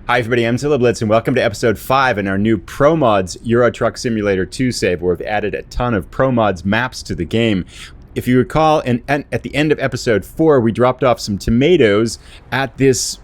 Hi everybody, I'm Zilla Blitz and welcome to episode 5 in our new Promods Euro Truck Simulator 2 save, where we've added a ton of Promods maps to the game. If you recall, at the end of episode 4, we dropped off some tomatoes at this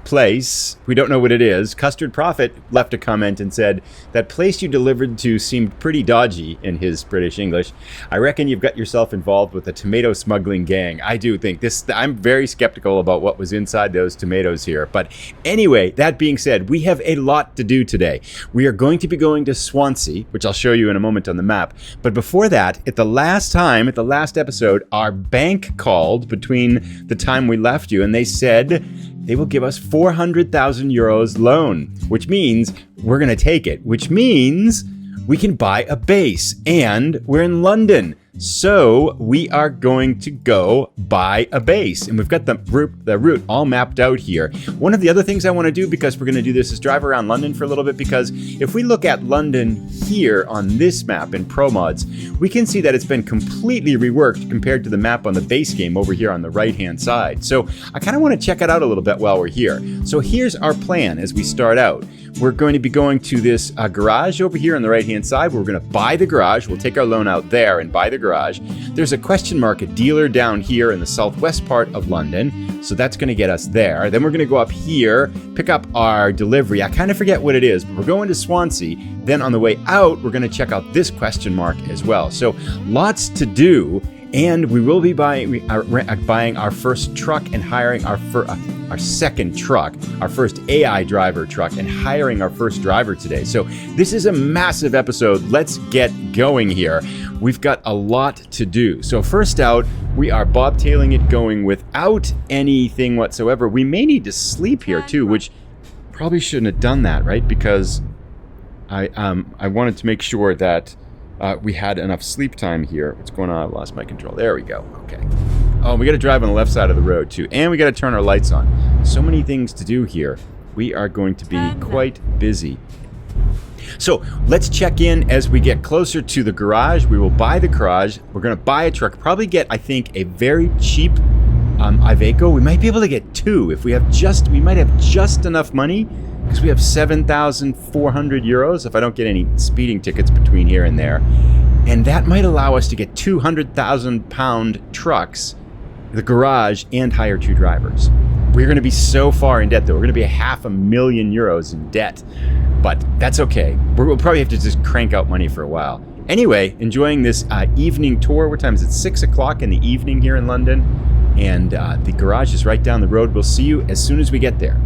place. We don't know what it is. Custard Prophet left a comment and said, that place you delivered to seemed pretty dodgy, in his British English. I reckon you've got yourself involved with a tomato smuggling gang. I do think this. I'm very skeptical about what was inside those tomatoes here. But anyway, that being said, we have a lot to do today. We are going to be going to Swansea, which I'll show you in a moment on the map. But before that, at the last episode, our bank called between the time we left you, and they said they will give us 400,000 euros loan, which means we're going to take it, which means we can buy a base, and we're in London. So we are going to go buy a base, and we've got the route all mapped out here. One of the other things I want to do, because we're going to do this, is drive around London for a little bit, because if we look at London here on this map in ProMods, we can see that it's been completely reworked compared to the map on the base game over here on the right-hand side. So I kind of want to check it out a little bit while we're here. So here's our plan as we start out. We're going to be going to this garage over here on the right-hand side. We're going to buy the garage. We'll take our loan out there and buy the garage. There's a question mark, a dealer down here in the southwest part of London. So that's going to get us there. Then we're going to go up here, pick up our delivery. I kind of forget what it is, but we're going to Swansea. Then on the way out, we're going to check out this question mark as well. So lots to do. And we will be buying our first truck and hiring our second truck, our first AI driver truck, and hiring our first driver today. So this is a massive episode. Let's get going here. We've got a lot to do. So first out, we are bobtailing it, going without anything whatsoever. We may need to sleep here too, which probably shouldn't have done that, right? Because I wanted to make sure that we had enough sleep time here. What's going on? I've lost my control. There we go. Okay. Oh, we got to drive on the left side of the road too. And we got to turn our lights on. So many things to do here. We are going to be quite busy. So let's check in as we get closer to the garage. We will buy the garage. We're going to buy a truck. Probably get, I think, a very cheap Iveco. We might be able to get two if we might have just enough money, because we have 7,400 euros if I don't get any speeding tickets between here and there. And that might allow us to get 200,000 pound trucks, the garage, and hire two drivers. We're going to be so far in debt, though. We're going to be 500,000 euros in debt. But that's okay. We'll probably have to just crank out money for a while. Anyway, enjoying this evening tour. What time is it? 6 o'clock in the evening here in London. And the garage is right down the road. We'll see you as soon as we get there.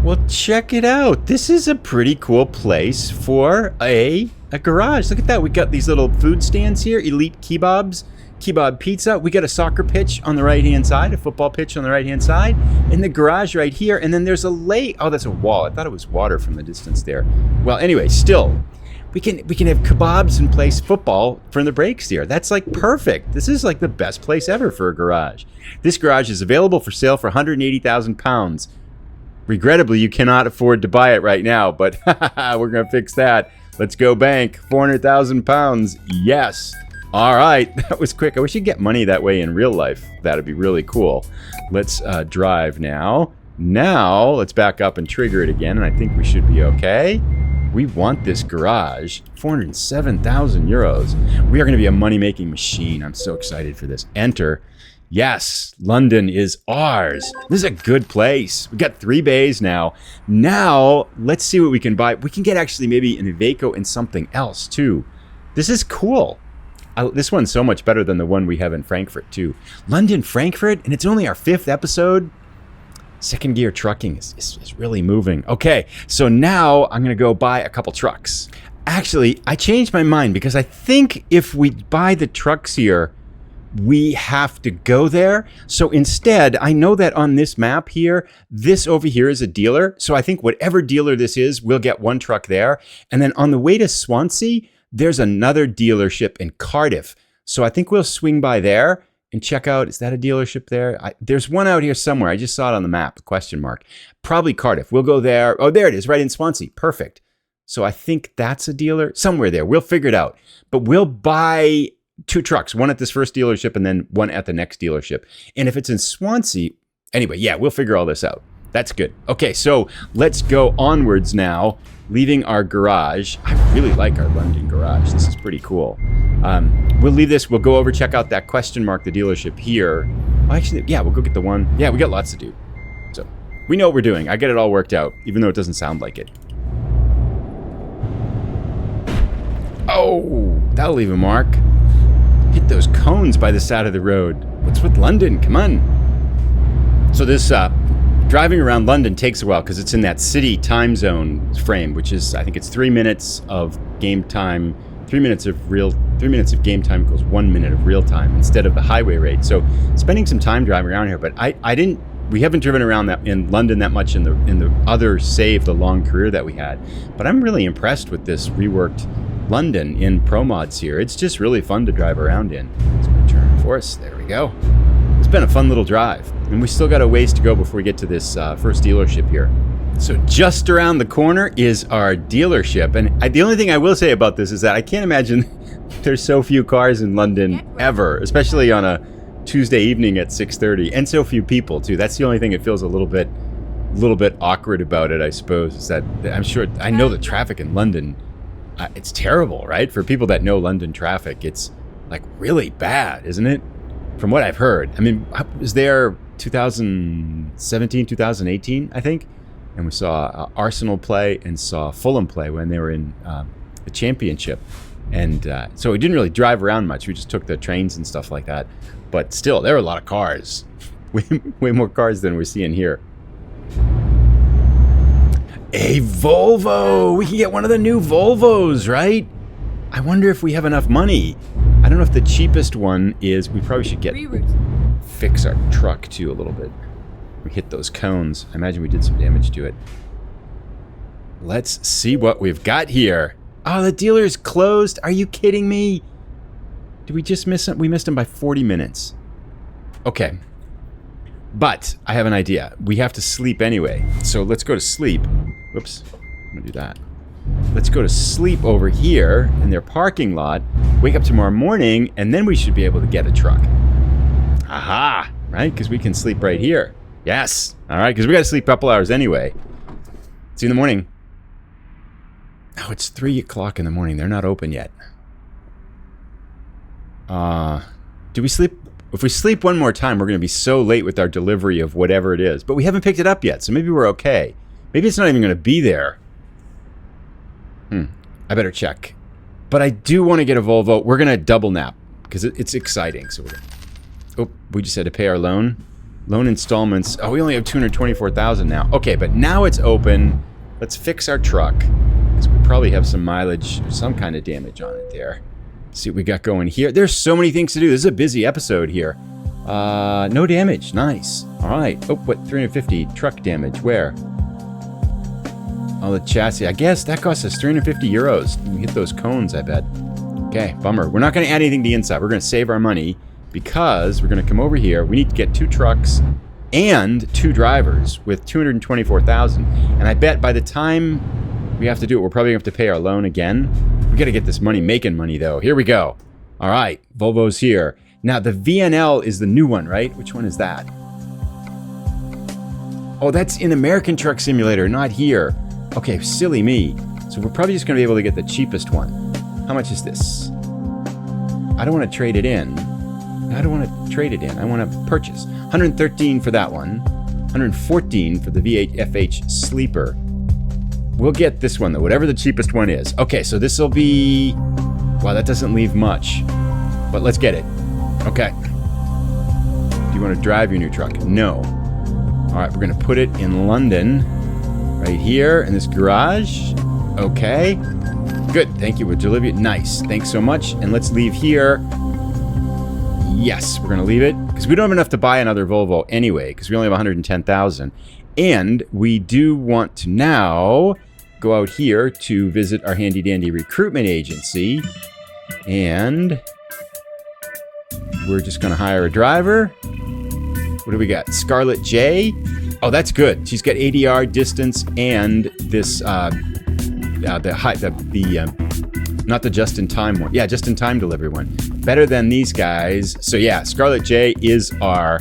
Well, check it out. This is a pretty cool place for a garage. Look at that. We got these little food stands here. Elite Kebabs, Kebab Pizza. We got a soccer pitch on the right-hand side, a football pitch on the right-hand side, and the garage right here. And then there's a lake. Oh, that's a wall. I thought it was water from the distance there. Well, anyway, still, we can have kebabs and play football from the breaks here. That's like perfect. This is like the best place ever for a garage. This garage is available for sale for 180,000 pounds. Regrettably, you cannot afford to buy it right now, but we're going to fix that. Let's go bank. 400,000 pounds. Yes. All right. That was quick. I wish you'd get money that way in real life. That'd be really cool. Let's drive now. Now, let's back up and trigger it again, and I think we should be okay. We want this garage. 407,000 euros. We are going to be a money-making machine. I'm so excited for this. Enter. Yes, London is ours. This is a good place. We've got 3 bays now. Now, let's see what we can buy. We can get actually maybe an Iveco and something else too. This is cool. This one's so much better than the one we have in Frankfurt too. London, Frankfurt, and it's only our 5th episode. Second gear trucking is really moving. Okay, so now I'm going to go buy a couple trucks. Actually, I changed my mind, because I think if we buy the trucks here, we have to go there. So instead, I know that on this map here, this over here is a dealer. So I think whatever dealer this is, we'll get one truck there. And then on the way to Swansea, there's another dealership in Cardiff. So I think we'll swing by there and check out, is that a dealership there? There's one out here somewhere. I just saw it on the map, question mark. Probably Cardiff. We'll go there. Oh, there it is, right in Swansea. Perfect. So I think that's a dealer somewhere there. We'll figure it out. But we'll buy 2 trucks, one at this first dealership and then one at the next dealership. And if it's in Swansea, anyway, yeah, we'll figure all this out. That's good. Okay, so let's go onwards now, leaving our garage. I really like our London garage. This is pretty cool. We'll leave this. We'll go over, check out that question mark, the dealership here. Oh, actually, yeah, we'll go get the one. Yeah, we got lots to do. So we know what we're doing. I get it all worked out, even though it doesn't sound like it. Oh, that'll leave a mark. Hit those cones by the side of the road. What's with London? Come on. So this driving around London takes a while because it's in that city time zone frame, which is, I think it's 3 minutes of game time. 3 minutes of game time equals 1 minute of real time instead of the highway rate. So spending some time driving around here, but we haven't driven around that in London that much in the other save, the long career that we had. But I'm really impressed with this reworked London in Promods here. It's just really fun to drive around in. It's going to turn for us. There we go. It's been a fun little drive. And we still got a ways to go before we get to this first dealership here. So just around the corner is our dealership. And the only thing I will say about this is that I can't imagine there's so few cars in London ever, especially on a Tuesday evening at 6:30, and so few people too. That's the only thing it feels a little bit awkward about it, I suppose, is that I know the traffic in London, it's terrible, right? For people that know London traffic, it's like really bad, isn't it? From what I've heard. I mean, I was there 2017, 2018, I think, and we saw Arsenal play and saw Fulham play when they were in the championship. And so we didn't really drive around much. We just took the trains and stuff like that. But still, there were a lot of cars. Way more cars than we're seeing here. A Volvo! We can get one of the new Volvos, right? I wonder if we have enough money. I don't know if the cheapest one is... We probably should fix our truck, too, a little bit. We hit those cones. I imagine we did some damage to it. Let's see what we've got here. Oh, the dealer's closed. Are you kidding me? Did we just miss him? We missed him by 40 minutes. Okay. But I have an idea. We have to sleep anyway. So let's go to sleep. Whoops. I'm going to do that. Let's go to sleep over here in their parking lot. Wake up tomorrow morning, and then we should be able to get a truck. Aha! Right? Because we can sleep right here. Yes! All right, because we got to sleep a couple hours anyway. See you in the morning. Oh, it's 3 o'clock in the morning. They're not open yet. Do we sleep? If we sleep one more time, we're going to be so late with our delivery of whatever it is. But we haven't picked it up yet, so maybe we're okay. Maybe it's not even going to be there. I better check. But I do want to get a Volvo. We're going to double nap because it's exciting. So we just had to pay our loan. Loan installments. Oh, we only have $224,000 now. Okay, but now it's open. Let's fix our truck. Because we probably have some mileage, some kind of damage on it there. Let's see what we got going here. There's so many things to do. This is a busy episode here. No damage. Nice. All right. Oh, what? 350 truck damage. Where? Oh, the chassis. I guess that cost us 350 euros. We hit those cones, I bet. Okay, bummer. We're not going to add anything to the inside. We're going to save our money because we're going to come over here. We need to get 2 trucks and 2 drivers with 224,000. And I bet by the time we have to do it, we're probably going to have to pay our loan again. We got to get this money making money, though. Here we go. All right, Volvo's here. Now, the VNL is the new one, right? Which one is that? Oh, that's in American Truck Simulator, not here. Okay, silly me. So we're probably just going to be able to get the cheapest one. How much is this? I don't want to trade it in. I want to purchase. 113 for that one. 114 for the V8 FH Sleeper. We'll get this one, though, whatever the cheapest one is. Okay, so this will be... Wow, that doesn't leave much. But let's get it. Okay. Do you want to drive your new truck? No. All right, we're going to put it in London. Right here in this garage. Okay. Good. Thank you. We'll deliver it. Nice. Thanks so much. And let's leave here. Yes, we're going to leave it because we don't have enough to buy another Volvo anyway because we only have 110,000. And we do want to now go out here to visit our handy dandy recruitment agency. And we're just going to hire a driver. What do we got? Scarlett J. Oh, that's good. She's got ADR, distance, and this not the just-in-time one. Yeah, just-in-time delivery one. Better than these guys. So yeah, Scarlett J is our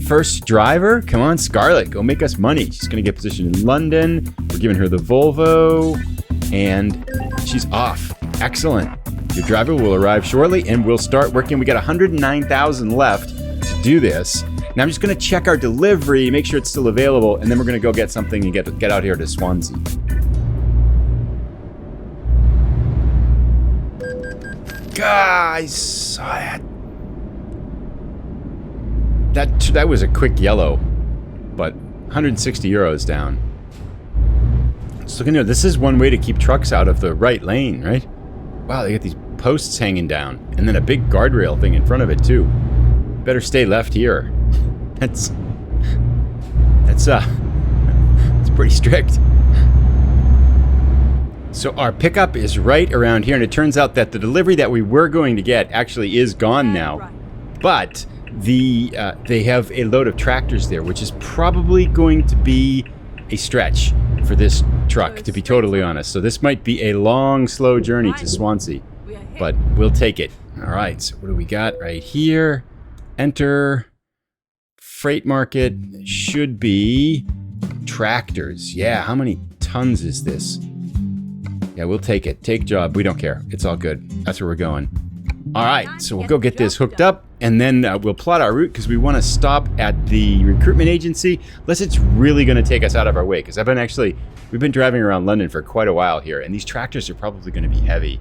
First driver? Come on, Scarlett, go make us money. She's going to get positioned in London. We're giving her the Volvo, and she's off. Excellent. Your driver will arrive shortly, and we'll start working. We got 109,000 left to do this. Now I'm just going to check our delivery, make sure it's still available, and then we're going to go get something and get out here to Swansea. Guys, that was a quick yellow, but 160 euros down. Just looking here, this is one way to keep trucks out of the right lane, right? Wow, they got these posts hanging down, and then a big guardrail thing in front of it too. Better stay left here. That's pretty strict. So our pickup is right around here, and it turns out that the delivery that we were going to get actually is gone now. But they have a load of tractors there, which is probably going to be a stretch for this truck, to be totally honest. So this might be a long, slow journey to Swansea, but we'll take it. All right, so what do we got right here? Enter. Freight market should be tractors. Yeah, how many tons is this? Yeah, we'll take it. Take job. We don't care. It's all good. That's where we're going. All right, so we'll go get this hooked up, and then we'll plot our route because we want to stop at the recruitment agency, unless it's really going to take us out of our way. Because we've been driving around London for quite a while here, and these tractors are probably going to be heavy.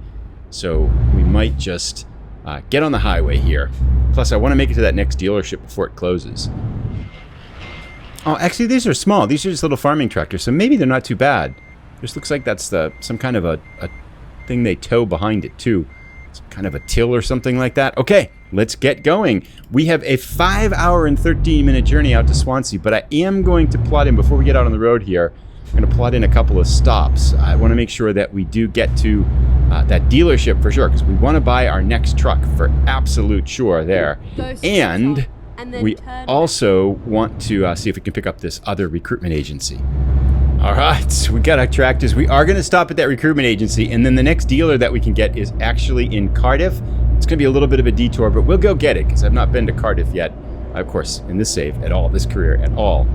So we might just get on the highway here. Plus, I want to make it to that next dealership before it closes. Oh, actually, these are small. These are just little farming tractors, so maybe they're not too bad. This looks like that's some kind of a thing they tow behind it, too. It's kind of a till or something like that. Okay, let's get going. We have a 5-hour and 13-minute journey out to Swansea, but I am going to plot in, before we get out on the road here, I'm going to plot in a couple of stops. I want to make sure that we do get to that dealership for sure, because we want to buy our next truck for absolute sure there. And we also want to see if we can pick up this other recruitment agency. All right, so we got our tractors. We are going to stop at that recruitment agency, and then the next dealer that we can get is actually in Cardiff. It's going to be a little bit of a detour, but we'll go get it, because I've not been to Cardiff yet, of course, in this save at all, this career at all.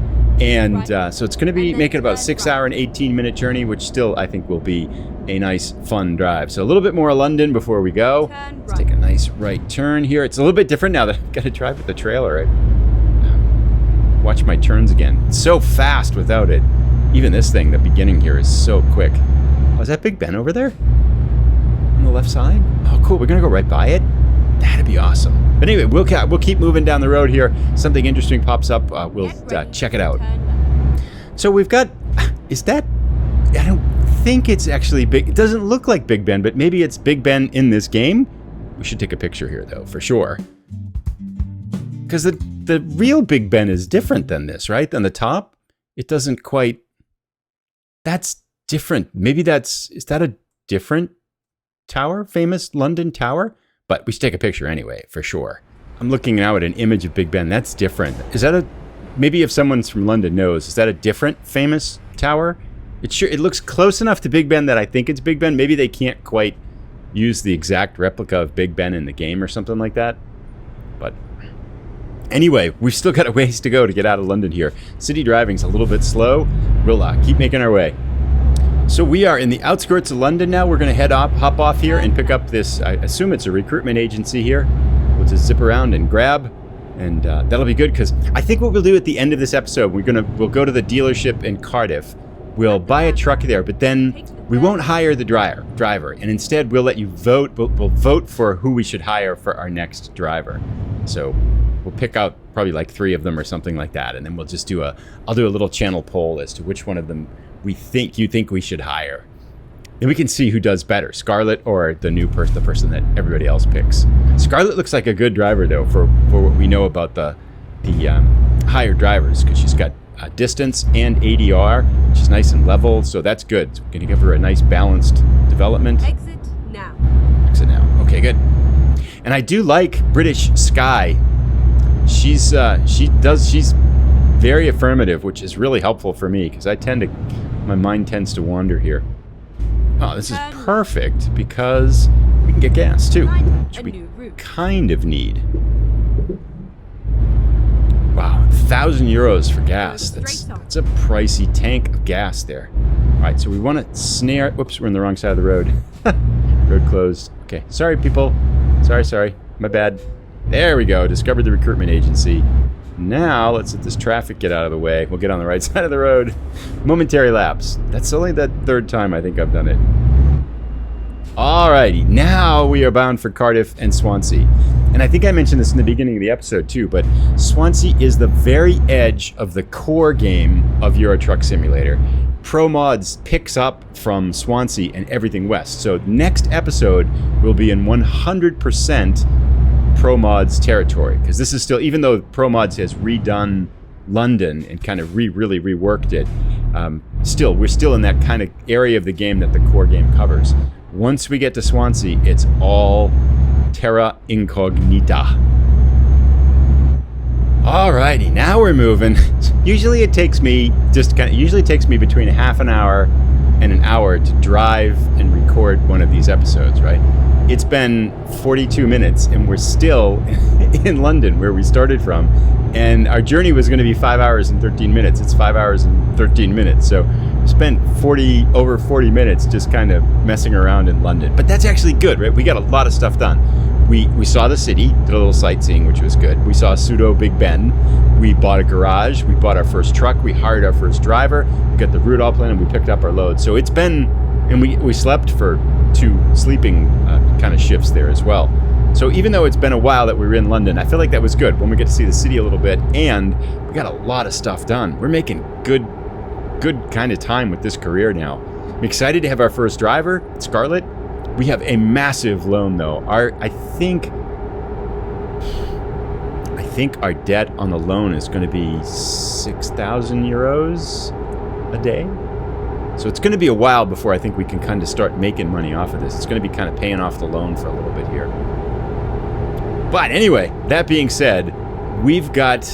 And so it's going to be making about a 6-hour and 18-minute journey, which still I think will be a nice, fun drive. So a little bit more London before we go. Let's take a nice right turn here. It's a little bit different now that I've got to drive with the trailer. Watch my turns again. It's so fast without it. Even this thing, the beginning here, is so quick. Oh, is that Big Ben over there? On the left side? Oh, cool. We're going to go right by it? That'd be awesome. But anyway, we'll keep moving down the road here. Something interesting pops up. We'll check it out. So we've got... Is that... I don't think it's actually big... It doesn't look like Big Ben, but maybe it's Big Ben in this game. We should take a picture here, though, for sure. Because the real Big Ben is different than this, right? Than the top. It doesn't quite... That's different. Maybe that's... Is that a different tower? Famous London tower? But we should take a picture anyway, for sure. I'm looking now at an image of Big Ben. That's different. Is that a... Maybe if someone's from London knows, is that a different famous tower? It looks close enough to Big Ben that I think it's Big Ben. Maybe they can't quite use the exact replica of Big Ben in the game or something like that. But anyway, we've still got a ways to go to get out of London here. City driving's a little bit slow. We'll keep making our way. So we are in the outskirts of London now. We're going to hop off here and pick up this, I assume it's a recruitment agency here. We'll just zip around and grab, and that'll be good, because I think what we'll do at the end of this episode, we'll go to the dealership in Cardiff. We'll buy a truck there, but then we won't hire the driver, and instead we'll let you vote. We'll vote for who we should hire for our next driver. So we'll pick out probably like 3 of them or something like that, and then we'll just I'll do a little channel poll as to which one of them you think we should hire. Then we can see who does better, Scarlett or the person that everybody else picks. Scarlett looks like a good driver, though, for what we know about the hired drivers, because she's got distance and ADR, which is nice and level, so that's good. So we're going to give her a nice balanced development. Exit now. Exit now. Okay, good. And I do like British Sky. She's very affirmative, which is really helpful for me, because my mind tends to wander here. Oh, this is perfect, because we can get gas too, which we kind of need. Wow, €1,000 for gas. That's a pricey tank of gas there. All right, so we want to snare. Whoops, we're on the wrong side of the road. Road closed. Okay, sorry, people. Sorry. My bad. There we go. Discovered the recruitment agency. Now, let's let this traffic get out of the way. We'll get on the right side of the road. Momentary lapse. That's only the third time I think I've done it. Alrighty, now we are bound for Cardiff and Swansea. And I think I mentioned this in the beginning of the episode too, but Swansea is the very edge of the core game of Euro Truck Simulator. Promods picks up from Swansea and everything west. So next episode will be in 100% Promods territory, because this is still, even though Promods has redone London and kind of really reworked it, we're still in that kind of area of the game that the core game covers. Once we get to Swansea, it's all terra incognita. Alrighty, now we're moving. Usually it takes me between a half an hour and an hour to drive and record one of these episodes, right? It's been 42 minutes and we're still in London where we started from, and our journey was going to be 5 hours and 13 minutes. It's 5 hours and 13 minutes. So we spent over 40 minutes just kind of messing around in London. But that's actually good, right? We got a lot of stuff done. We saw the city, did a little sightseeing, which was good. We saw Pseudo Big Ben. We bought a garage. We bought our first truck. We hired our first driver. We got the route all planned, and we picked up our load. So it's been, and we slept for 2 sleeping kind of shifts there as well. So even though it's been a while that we were in London, I feel like that was good when we get to see the city a little bit, and we got a lot of stuff done. We're making good kind of time with this career now. I'm excited to have our first driver, Scarlett. We have a massive loan though. I think our debt on the loan is going to be €6,000 a day. So it's going to be a while before I think we can kind of start making money off of this. It's going to be kind of paying off the loan for a little bit here. But anyway, that being said, we've got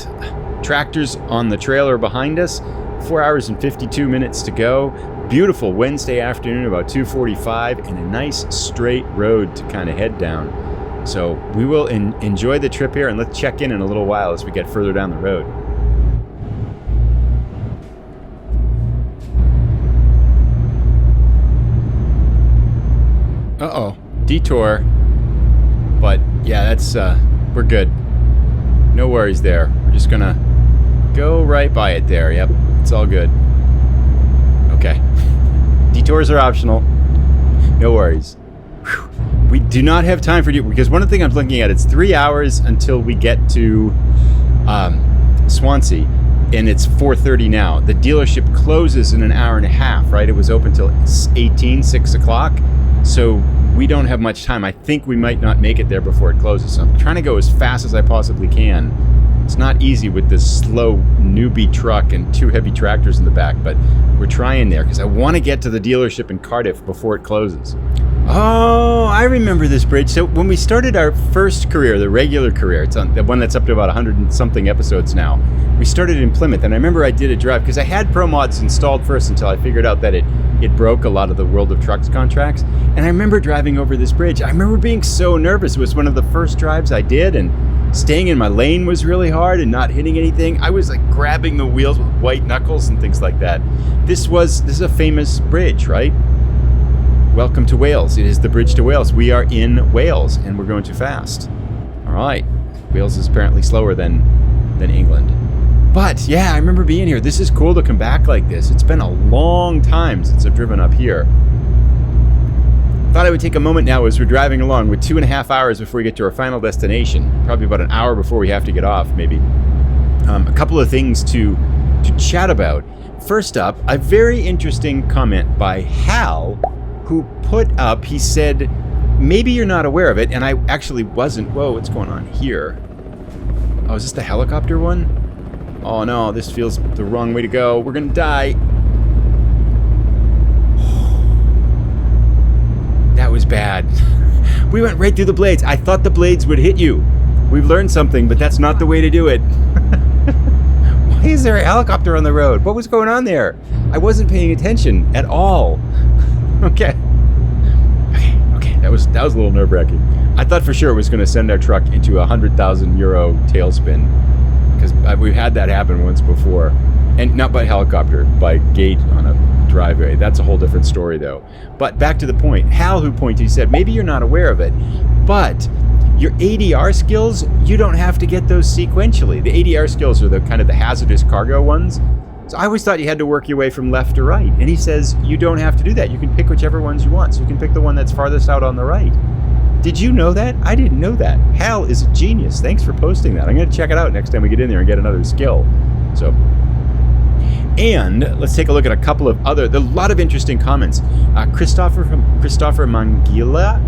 tractors on the trailer behind us. 4 hours and 52 minutes to go. Beautiful Wednesday afternoon, about 2:45, and a nice straight road to kind of head down. So we will enjoy the trip here, and let's check in a little while as we get further down the road. Uh-oh, detour. But yeah, that's we're good. No worries there. We're just gonna go right by it there. Yep, it's all good. Okay. Detours are optional. No worries. Whew. We do not have time for you, because one of the things I'm looking at, it's 3 hours until we get to Swansea, and it's 4:30 now. The dealership closes in an hour and a half, right? It was open till 6 o'clock. So we don't have much time. I think we might not make it there before it closes. So I'm trying to go as fast as I possibly can. It's not easy with this slow newbie truck and 2 heavy tractors in the back, but we're trying there because I want to get to the dealership in Cardiff before it closes. Oh, I remember this bridge. So when we started our first career, the regular career, it's on the one that's up to about 100 and something episodes now, we started in Plymouth, and I remember I did a drive because I had Promods installed first until I figured out that it broke a lot of the World of Trucks contracts. And I remember driving over this bridge. I remember being so nervous. It was one of the first drives I did, and staying in my lane was really hard and not hitting anything. I was like grabbing the wheels with white knuckles and things like that. This is a famous bridge, right? Welcome to Wales. It is the bridge to Wales. We are in Wales, and we're going too fast. All right. Wales is apparently slower than England. But yeah, I remember being here. This is cool to come back like this. It's been a long time since I've driven up here. Thought I would take a moment now as we're driving along with 2.5 hours before we get to our final destination. Probably about an hour before we have to get off, maybe. A couple of things to chat about. First up, a very interesting comment by Hal, who put up, he said, maybe you're not aware of it, and I actually wasn't. Whoa, what's going on here? Oh, is this the helicopter one? Oh no, this feels the wrong way to go. We're gonna die. That was bad. We went right through the blades. I thought the blades would hit you. We've learned something, but that's not the way to do it. Why is there a helicopter on the road? What was going on there? I wasn't paying attention at all. Okay. That was a little nerve-wracking. I thought for sure it was going to send our truck into a €100,000 tailspin, because we've had that happen once before. And not by helicopter, by gate on a driveway. That's a whole different story, though. But back to the point. Hal, who pointed, he said, maybe you're not aware of it, but your ADR skills, you don't have to get those sequentially. The ADR skills are the kind of the hazardous cargo ones. So I always thought you had to work your way from left to right. And he says you don't have to do that. You can pick whichever ones you want. So you can pick the one that's farthest out on the right. Did you know that? I didn't know that. Hal is a genius. Thanks for posting that. I'm going to check it out next time we get in there and get another skill. So... And let's take a look at a couple of a lot of interesting comments. Christopher Mangila,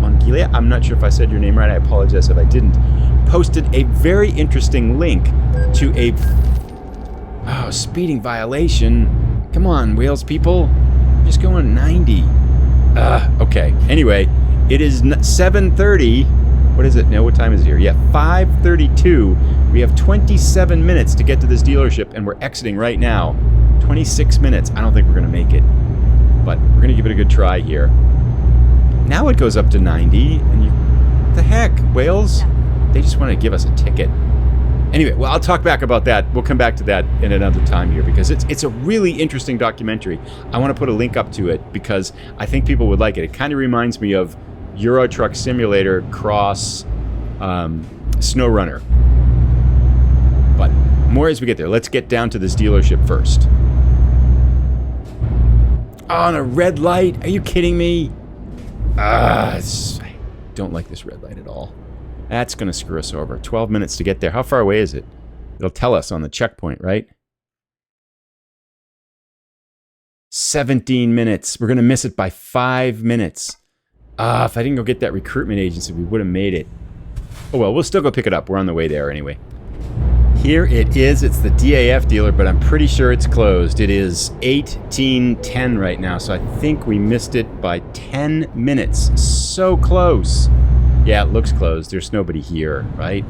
I'm not sure if I said your name right, I apologize if I didn't, posted a very interesting link to a speeding violation. Come on, Wales people, just going 90. Okay, anyway, it is 7:30. What is it now? What time is it here? Yeah, 5:32. We have 27 minutes to get to this dealership, and we're exiting right now. 26 minutes. I don't think we're going to make it, but we're going to give it a good try here. Now it goes up to 90, and what the heck, Wales? They just want to give us a ticket. Anyway, well, I'll talk back about that. We'll come back to that in another time here, because it's a really interesting documentary. I want to put a link up to it because I think people would like it. It kind of reminds me of Euro Truck Simulator cross SnowRunner. But more as we get there. Let's get down to this dealership first. On a red light? Are you kidding me? I don't like this red light at all. That's going to screw us over. 12 minutes to get there. How far away is it? It'll tell us on the checkpoint, right? 17 minutes. We're going to miss it by 5 minutes. If I didn't go get that recruitment agency, we would have made it. Oh well, we'll still go pick it up. We're on the way there anyway. Here it is. It's the DAF dealer, but I'm pretty sure it's closed. It is 18:10 right now, so I think we missed it by 10 minutes. So close. Yeah, it looks closed. There's nobody here, right?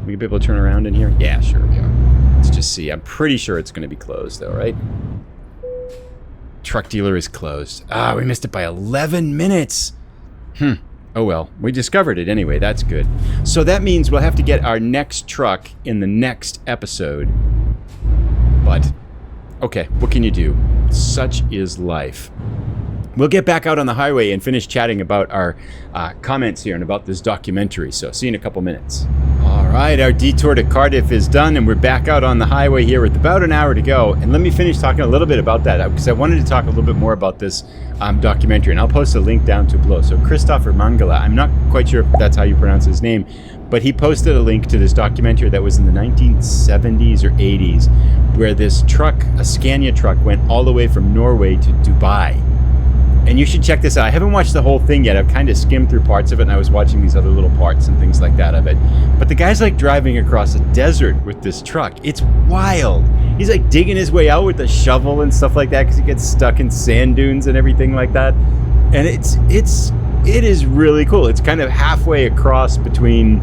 We gonna be able to turn around in here? Yeah, sure we are. Let's just see. I'm pretty sure it's going to be closed, though, right? Truck dealer is closed. We missed it by 11 minutes. Oh well, we discovered it anyway. That's good. So that means we'll have to get our next truck in the next episode. But, okay, what can you do? Such is life. We'll get back out on the highway and finish chatting about our comments here and about this documentary. So see you in a couple minutes. All right, our detour to Cardiff is done, and we're back out on the highway here with about an hour to go. And let me finish talking a little bit about that, because I wanted to talk a little bit more about this documentary, and I'll post a link down to below. So Christopher Mangala, I'm not quite sure if that's how you pronounce his name, but he posted a link to this documentary that was in the 1970s or 80s, where this truck, a Scania truck, went all the way from Norway to Dubai. And you should check this out. I haven't watched the whole thing yet. I've kind of skimmed through parts of it, and I was watching these other little parts and things like that of it. But the guy's like driving across a desert with this truck. It's wild. He's like digging his way out with a shovel and stuff like that because he gets stuck in sand dunes and everything like that. And it is really cool. It's kind of halfway across between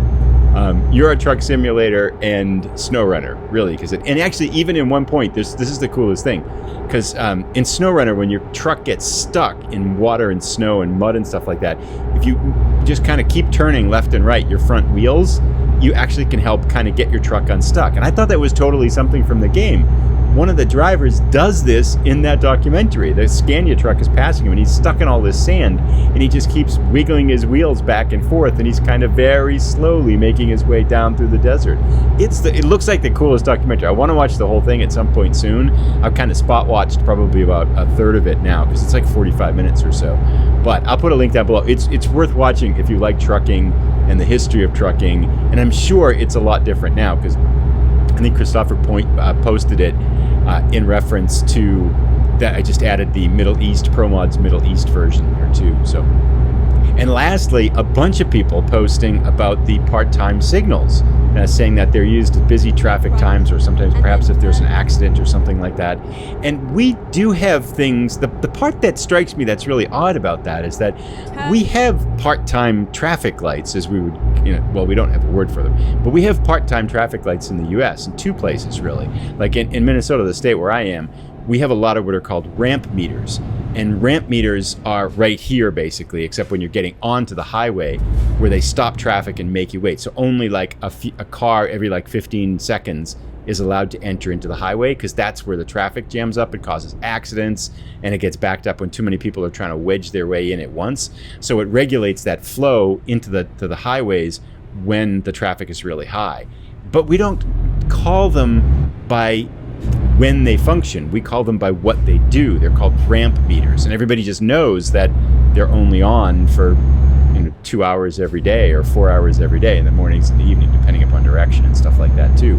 Euro Truck Simulator and SnowRunner, really, and actually even in one point, this is the coolest thing, because in SnowRunner, when your truck gets stuck in water and snow and mud and stuff like that, if you just kind of keep turning left and right your front wheels, you actually can help kind of get your truck unstuck. And I thought that was totally something from the game. One of the drivers does this in that documentary. The Scania truck is passing him, and he's stuck in all this sand, and he just keeps wiggling his wheels back and forth, and he's kind of very slowly making his way down through the desert. It looks like the coolest documentary. I want to watch the whole thing at some point soon. I've kind of spot watched probably about a third of it now, because it's like 45 minutes or so. But I'll put a link down below. It's worth watching if you like trucking and the history of trucking, and I'm sure it's a lot different now, because I think Christopher posted it in reference to that. I just added the Middle East Promods Middle East version here too. So, and lastly, a bunch of people posting about the part-time signals, saying that they're used at busy traffic times, or sometimes perhaps if there's an accident or something like that. And we do have things. The part that strikes me that's really odd about that is that we have part-time traffic lights, as we would, well, we don't have a word for them, but we have part-time traffic lights in the U.S. in two places, really. Like in Minnesota, the state where I am, we have a lot of what are called ramp meters. And ramp meters are right here, basically, except when you're getting onto the highway, where they stop traffic and make you wait. So only like a car every like 15 seconds is allowed to enter into the highway, because that's where the traffic jams up and causes accidents, and it gets backed up when too many people are trying to wedge their way in at once. So it regulates that flow into the highways when the traffic is really high. But we don't call them by when they function. We call them by what they do. They're called ramp meters, and everybody just knows that they're only on for 2 hours every day or 4 hours every day, in the mornings and the evening, depending upon direction and stuff like that too.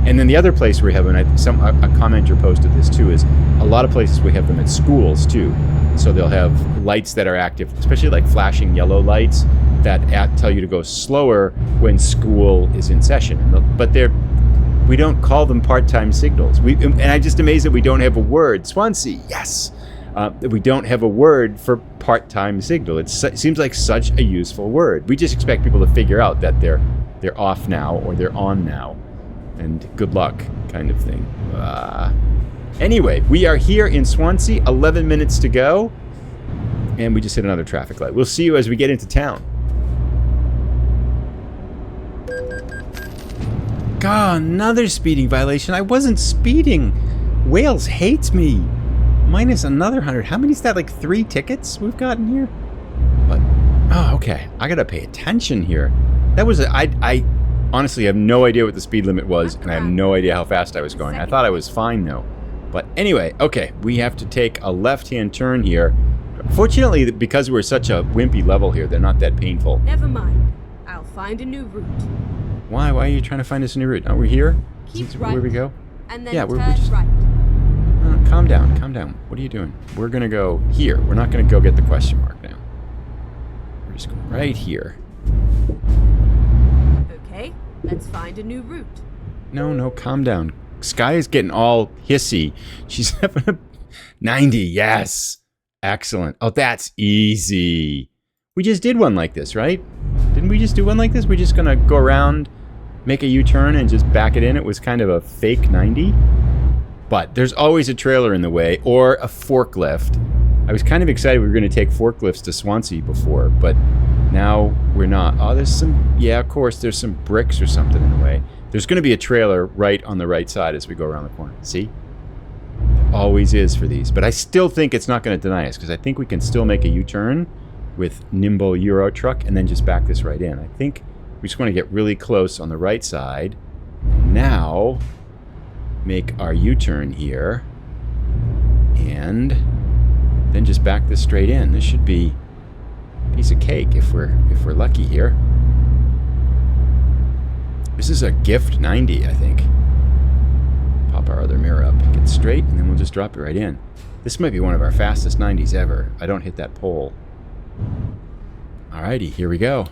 And then the other place we have them, a commenter posted this too, is a lot of places we have them at schools too. So they'll have lights that are active, especially like flashing yellow lights that tell you to go slower when school is in session. But we don't call them part-time signals. And I'm just amazed that we don't have a word. Swansea, yes. That we don't have a word for part-time signal. It seems like such a useful word. We just expect people to figure out that they're off now or they're on now, and good luck kind of thing. Anyway, we are here in Swansea, 11 minutes to go, and we just hit another traffic light. We'll see you as we get into town. God, another speeding violation. I wasn't speeding. Wales hates me. Minus another 100. How many is that? Like 3 tickets we've gotten here? But, oh, okay. I gotta pay attention here. That was I honestly have no idea what the speed limit was, and I have no idea how fast I was going. I thought I was fine though. But anyway, okay, we have to take a left-hand turn here. Fortunately, because we're such a wimpy level here, they're not that painful. Never mind. I'll find a new route. Why are you trying to find us a new route? Are we here? Keep right. Where we go? And then we're turn just right. Calm down, calm down. What are you doing? We're gonna go here. We're not gonna go get the question mark now. We're just going right here. Okay, let's find a new route. No, calm down. Sky is getting all hissy. She's having a 90, yes. Excellent. Oh, that's easy. We just did one like this, right? Didn't we just do one like this? We're just gonna go around, make a U-turn, and just back it in. It was kind of a fake 90. But there's always a trailer in the way, or a forklift. I was kind of excited we were going to take forklifts to Swansea before, but now we're not. Oh, there's some, yeah, of course, there's some bricks or something in the way. There's going to be a trailer right on the right side as we go around the corner. See? There always is for these. But I still think it's not going to deny us, because I think we can still make a U-turn with nimble Euro truck and then just back this right in. I think we just want to get really close on the right side. Now make our U-turn here and then just back this straight in. This should be a piece of cake if we're lucky here. This is a gift 90, I think. Pop our other mirror up, get straight, and then we'll just drop it right in. This might be one of our fastest 90s ever. I don't hit that pole. Alrighty, here we go.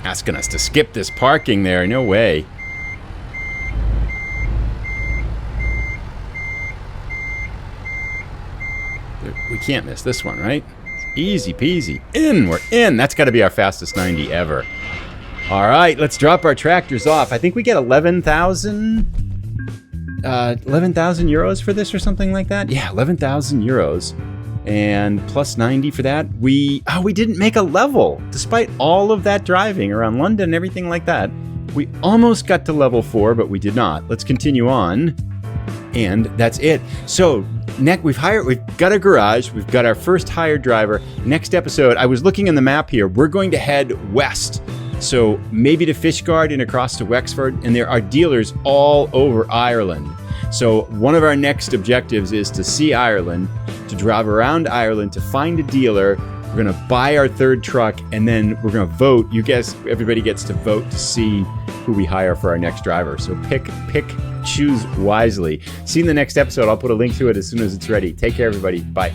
Asking us to skip this parking there. No way. We can't miss this one, right? Easy peasy. In! We're in! That's got to be our fastest 90 ever. All right, let's drop our tractors off. I think we get 11,000 euros for this or something like that. Yeah, 11,000 euros. And plus 90 for that. We didn't make a level. Despite all of that driving around London and everything like that, we almost got to level 4, but we did not. Let's continue on. And that's it. So we've got a garage. We've got our first hired driver. Next episode, I was looking in the map here. We're going to head west. So maybe to Fishguard and across to Wexford. And there are dealers all over Ireland. So one of our next objectives is to see Ireland, to drive around Ireland, to find a dealer. We're going to buy our third truck, and then we're going to vote. You guess everybody gets to vote to see who we hire for our next driver. So choose wisely. See you in the next episode. I'll put a link to it as soon as it's ready. Take care, everybody. Bye.